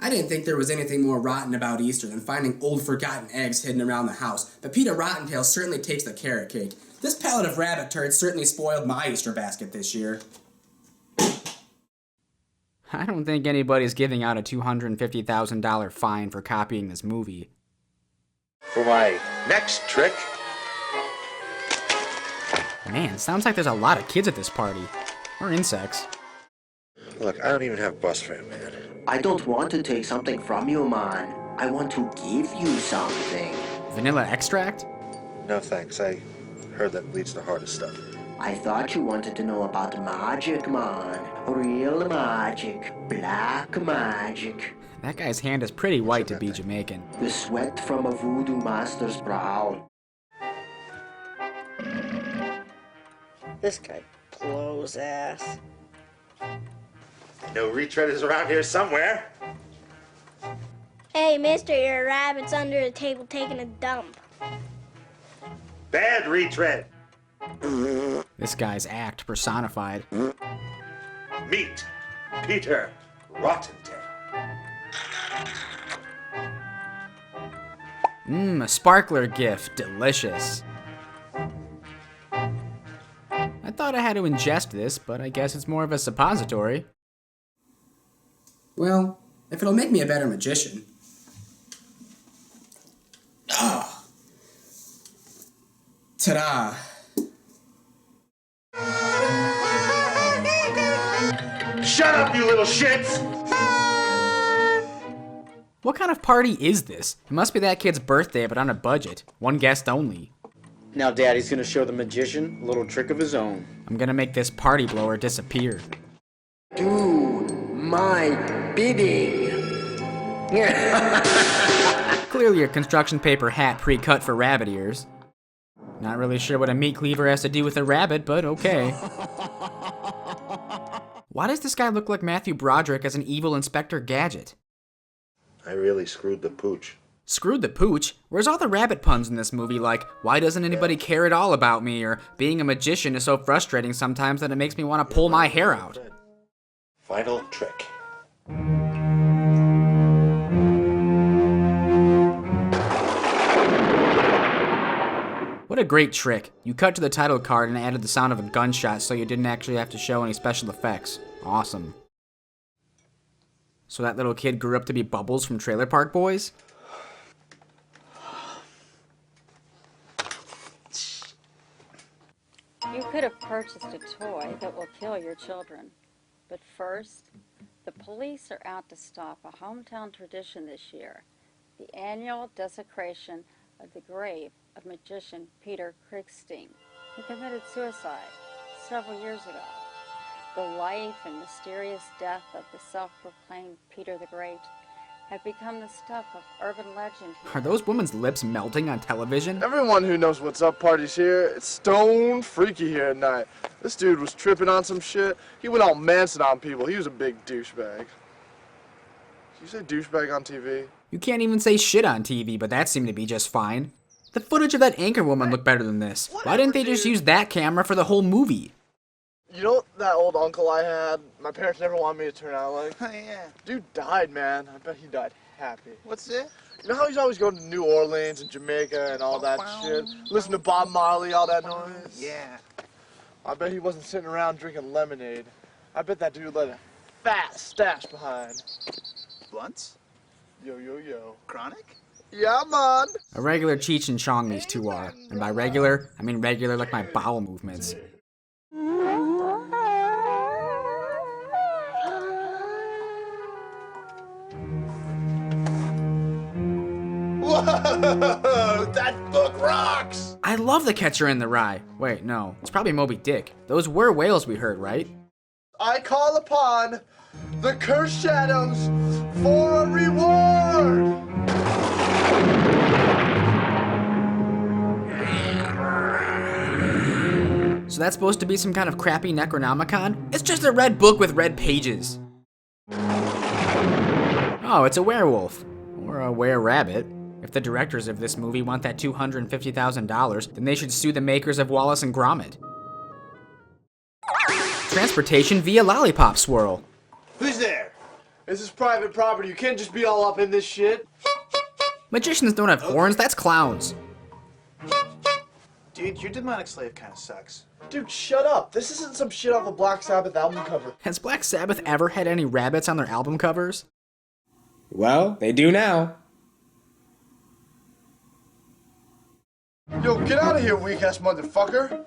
I didn't think there was anything more rotten about Easter than finding old forgotten eggs hidden around the house, but Peter Rottentail certainly takes the carrot cake. This pallet of rabbit turds certainly spoiled my Easter basket this year. I don't think anybody's giving out a $250,000 fine for copying this movie. For my next trick, Man, sounds like there's a lot of kids at this party. Or insects. look, I don't even have bus fare, man. I don't want to take something from you, man. I want to give you something. Vanilla extract? No thanks, I heard that leads to harder stuff. I thought you wanted to know about magic, man. Real magic. Black magic. That guy's hand is pretty white to be Jamaican. The sweat from a voodoo master's brow. This guy blows ass. I know retread is around here somewhere. Hey, mister, your rabbit's under the table taking a dump. Bad retread. This guy's act personified. Meet Peter Rottentail. A sparkler gift. Delicious. I thought I had to ingest this, but I guess it's more of a suppository. Well, if it'll make me a better magician. Ah! Ta-da! Shut up, you little shits! What kind of party is this? It must be that kid's birthday, but on a budget. One guest only. Now Daddy's gonna show the magician a little trick of his own. I'm gonna make this party blower disappear. Do my bidding. Clearly a construction paper hat pre-cut for rabbit ears. Not really sure what a meat cleaver has to do with a rabbit, but okay. Why does this guy look like Matthew Broderick as an evil Inspector Gadget? I really screwed the pooch. Screwed the pooch? Where's all the rabbit puns in this movie like, why doesn't anybody care at all about me, or being a magician is so frustrating sometimes that it makes me want to pull my hair out? Final trick. What a great trick. You cut to the title card and added the sound of a gunshot so you didn't actually have to show any special effects. Awesome. So that little kid grew up to be Bubbles from Trailer Park Boys? You could have purchased a toy that will kill your children. But first, the police are out to stop a hometown tradition this year, the annual desecration of the grave of magician Peter Kriegstein, who committed suicide several years ago. The life and mysterious death of the self-proclaimed Peter the Great have become the stuff of urban legend here. Are those women's lips melting on television? Everyone who knows what's up parties here. It's stone freaky here at night. This dude was tripping on some shit. He went all Manson on people. He was a big douchebag. Did you say douchebag on TV? You can't even say shit on TV, but that seemed to be just fine. The footage of that anchor woman looked better than this. Why didn't they just use that camera for the whole movie? You know that old uncle I had? My parents never wanted me to turn out like? Oh, yeah. Dude died, man. I bet he died happy. What's it? You know how he's always going to New Orleans and Jamaica and all that shit? Listen to Bob Marley, all that noise? Yeah. I bet he wasn't sitting around drinking lemonade. I bet that dude left a fat stash behind. Blunts? Yo, yo, yo. Chronic? Yeah, man. A regular Cheech and Chong these two are. And by regular, I mean regular like my bowel movements. Whoa! That book rocks! I love The Catcher in the Rye. Wait, no. It's probably Moby Dick. Those were whales we heard, right? I call upon the cursed shadows for a reward. So that's supposed to be some kind of crappy Necronomicon? It's just a red book with red pages. Oh, it's a werewolf. Or a were-rabbit. If the directors of this movie want that $250,000, then they should sue the makers of Wallace and Gromit. Transportation via lollipop swirl. Who's there? This is private property. You can't just be all up in this shit. Magicians don't have horns, that's clowns. Dude, your demonic slave kind of sucks. Dude, shut up. This isn't some shit off a Black Sabbath album cover. Has Black Sabbath ever had any rabbits on their album covers? Well, they do now. Yo, get out of here, weak-ass motherfucker.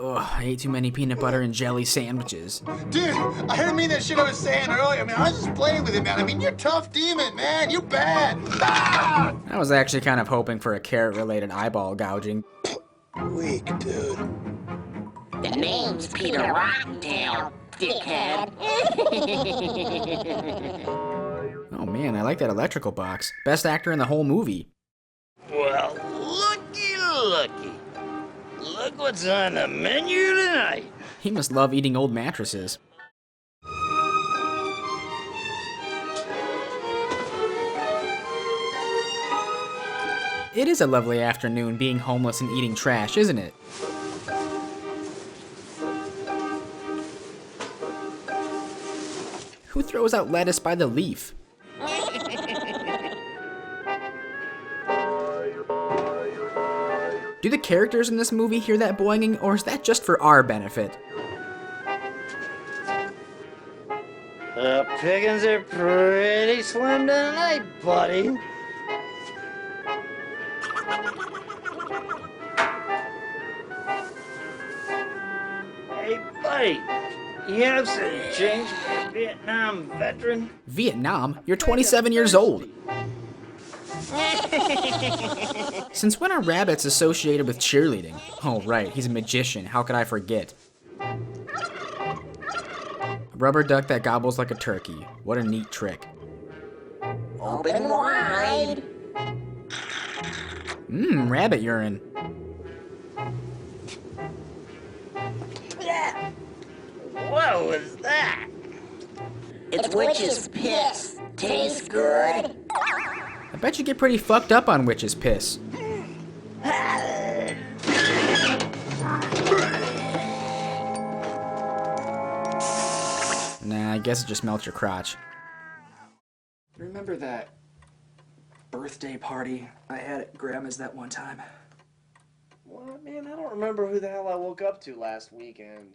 Ugh, I ate too many peanut butter and jelly sandwiches. Dude, I didn't mean that shit I was saying earlier. I mean, I was just playing with it, man. I mean, you're a tough demon, man. You bad. Ah! I was actually kind of hoping for a carrot-related eyeball gouging. Weak, dude. The name's Peter Rottentail, dickhead. Oh man, I like that electrical box. Best actor in the whole movie. Well, looky. Look what's on the menu tonight. He must love eating old mattresses. It is a lovely afternoon being homeless and eating trash, isn't it? Who throws out lettuce by the leaf? Do the characters in this movie hear that boinging, or is that just for our benefit? The pickings are pretty slim tonight, buddy. Hey, buddy. You have some change for a Vietnam veteran? Vietnam? You're 27 years old. Since when are rabbits associated with cheerleading? Oh right, he's a magician, how could I forget? A rubber duck that gobbles like a turkey. What a neat trick. Open wide. Rabbit urine. What was that? It's witch's piss. Tastes good. I bet you get pretty fucked up on witch's piss. Nah, I guess it just melts your crotch. Remember that birthday party I had at Grandma's that one time? What, man? I don't remember who the hell I woke up to last weekend.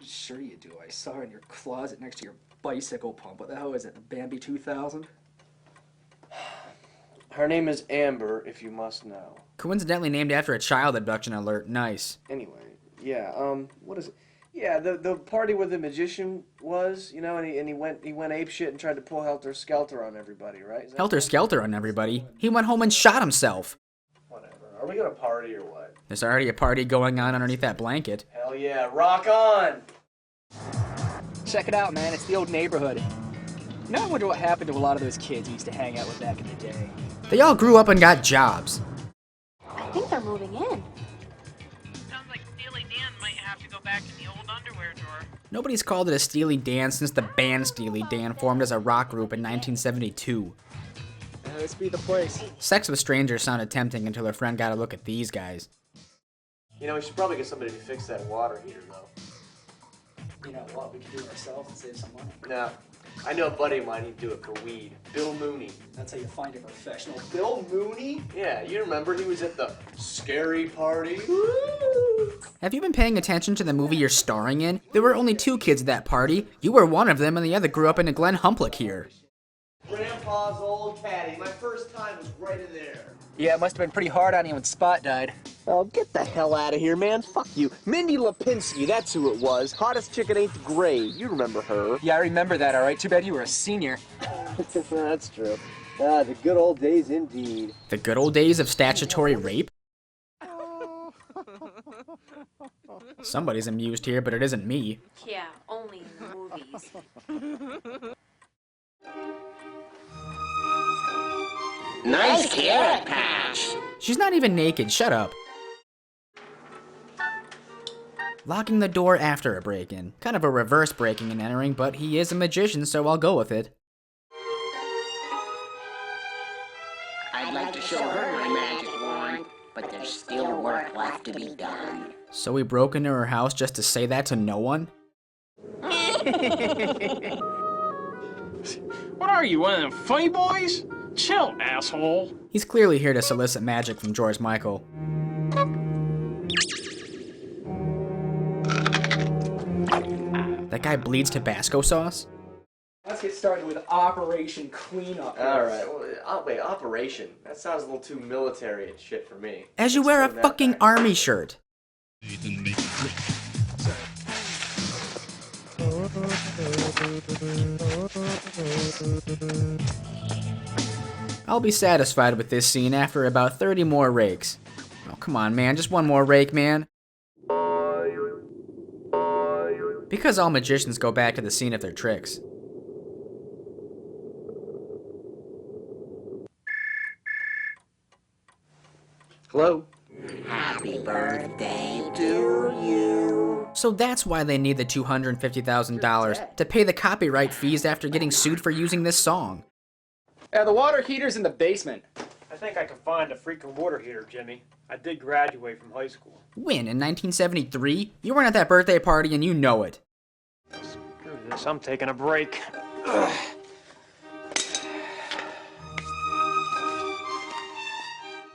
Sure you do. I saw her in your closet next to your bicycle pump. What the hell is it, Bambi 2000? Her name is Amber, if you must know. Coincidentally named after a child abduction alert. Nice. Anyway, yeah, what is it? Yeah, the party where the magician was, you know, and he went apeshit and tried to pull Helter Skelter on everybody, right? Helter Skelter on everybody? He went home and shot himself. Whatever. Are we gonna party or what? There's already a party going on underneath that blanket. Hell yeah, rock on! Check it out, man. It's the old neighborhood. You know, I wonder what happened to a lot of those kids we used to hang out with back in the day. They all grew up and got jobs. I think they're moving in. Sounds like Steely Dan might have to go back in the old underwear drawer. Nobody's called it a Steely Dan since the band Steely Dan formed as a rock group in 1972. This be the place. Sex with strangers sounded tempting until her friend got a look at these guys. You know, we should probably get somebody to fix that water heater, though. You know what? We can do it ourselves and save some money. No. I know a buddy of mine, he'd do it for weed. Bill Mooney. That's how you find a professional. Bill Mooney? Yeah, you remember he was at the scary party? Have you been paying attention to the movie you're starring in? There were only 2 kids at that party. You were one of them and the other grew up in a Glen Humplick here. Grandpa's old caddy. My first time was right in there. Yeah, it must have been pretty hard on you when Spot died. Oh, get the hell out of here, man. Fuck you. Mindy Lipinski, that's who it was. Hottest chick at 8th grade. You remember her. Yeah, I remember that, all right. Too bad you were a senior. That's true. Ah, the good old days indeed. The good old days of statutory rape? Somebody's amused here, but it isn't me. Yeah, only in the movies. Nice carrot patch. She's not even naked, shut up. Locking the door after a break-in. Kind of a reverse breaking and entering, but he is a magician, so I'll go with it. I'd like to show her my magic wand. but there's still work left to be done. So we broke into her house just to say that to no one? What are you, one of them funny boys? Chill, asshole. He's clearly here to solicit magic from George Michael. That guy bleeds Tabasco sauce? Let's get started with Operation Cleanup. Alright, well, wait, Operation? That sounds a little too military and shit for me. As you wear a fucking army shirt. I'll be satisfied with this scene after about 30 more rakes. Oh, come on, man. Just one more rake, man. Because all magicians go back to the scene of their tricks. Hello? Happy birthday to you. So that's why they need the $250,000 to pay the copyright fees after getting sued for using this song. The water heater's in the basement. I think I can find a freaking water heater, Jimmy. I did graduate from high school. When, in 1973? You weren't at that birthday party and you know it. Screw this, I'm taking a break. Ugh.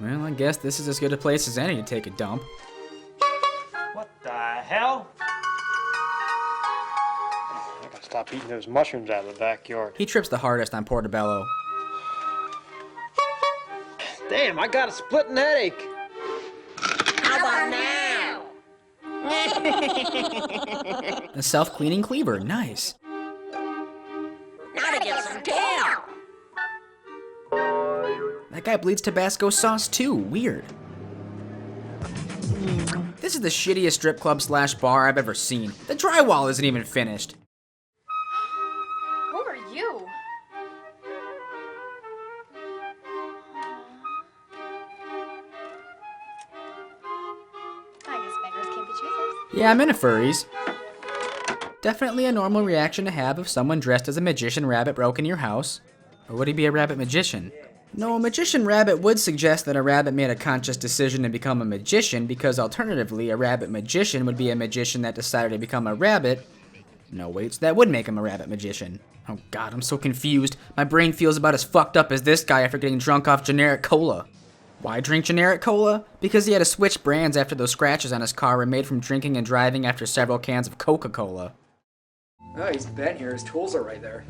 Well, I guess this is as good a place as any to take a dump. What the hell? I gotta stop eating those mushrooms out of the backyard. He trips the hardest on Portobello. Damn, I got a splitting headache. How about now? A self-cleaning cleaver, nice. Now to get some tail. That guy bleeds Tabasco sauce too, weird. This is the shittiest strip club / bar I've ever seen. The drywall isn't even finished. Who are you? I guess beggars can't be choosers. Yeah, I'm into furries. Definitely a normal reaction to have if someone dressed as a magician rabbit broke into your house. Or would he be a rabbit magician? No, a magician rabbit would suggest that a rabbit made a conscious decision to become a magician, because alternatively, a rabbit magician would be a magician that decided to become a rabbit. No, wait, so that would make him a rabbit magician. Oh god, I'm so confused. My brain feels about as fucked up as this guy after getting drunk off generic cola. Why drink generic cola? Because he had to switch brands after those scratches on his car were made from drinking and driving after several cans of Coca-Cola. Oh, he's bent here. His tools are right there.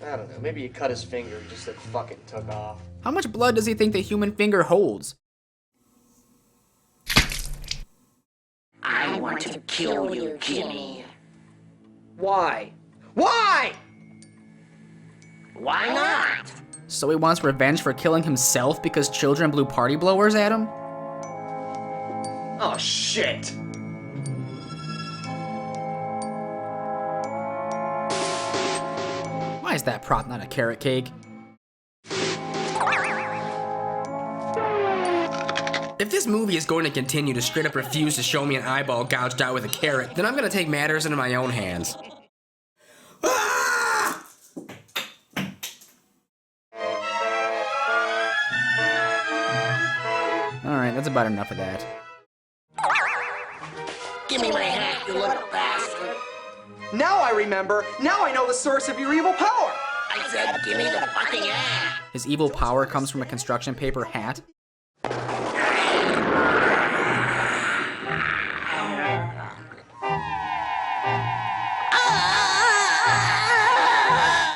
I don't know, maybe he cut his finger and just said fuck it and took off. How much blood does he think the human finger holds? I want to kill you, Jimmy. Why? Why? Why not? So he wants revenge for killing himself because children blew party blowers at him? Oh, shit. Why is that prop not a carrot cake? If this movie is going to continue to straight up refuse to show me an eyeball gouged out with a carrot, then I'm gonna take matters into my own hands. Ah! Alright, that's about enough of that. Give me my hat, you little bastard. Now I remember. Now I know the source of your evil power. I said, give me the fucking hat. His evil power comes from a construction paper hat?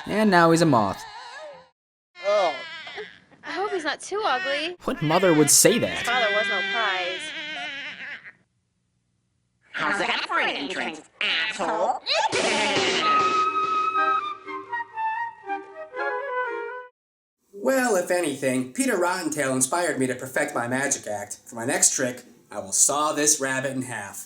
And now he's a moth. Oh. I hope he's not too ugly. What mother would say His that? father was no prize. How's that for an entrance, asshole? Well, if anything, Peter Rottentail inspired me to perfect my magic act. For my next trick, I will saw this rabbit in half.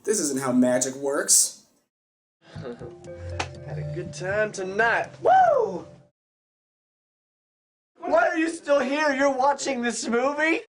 This isn't how magic works. Had a good time tonight. Woo! What you still here? You're watching this movie?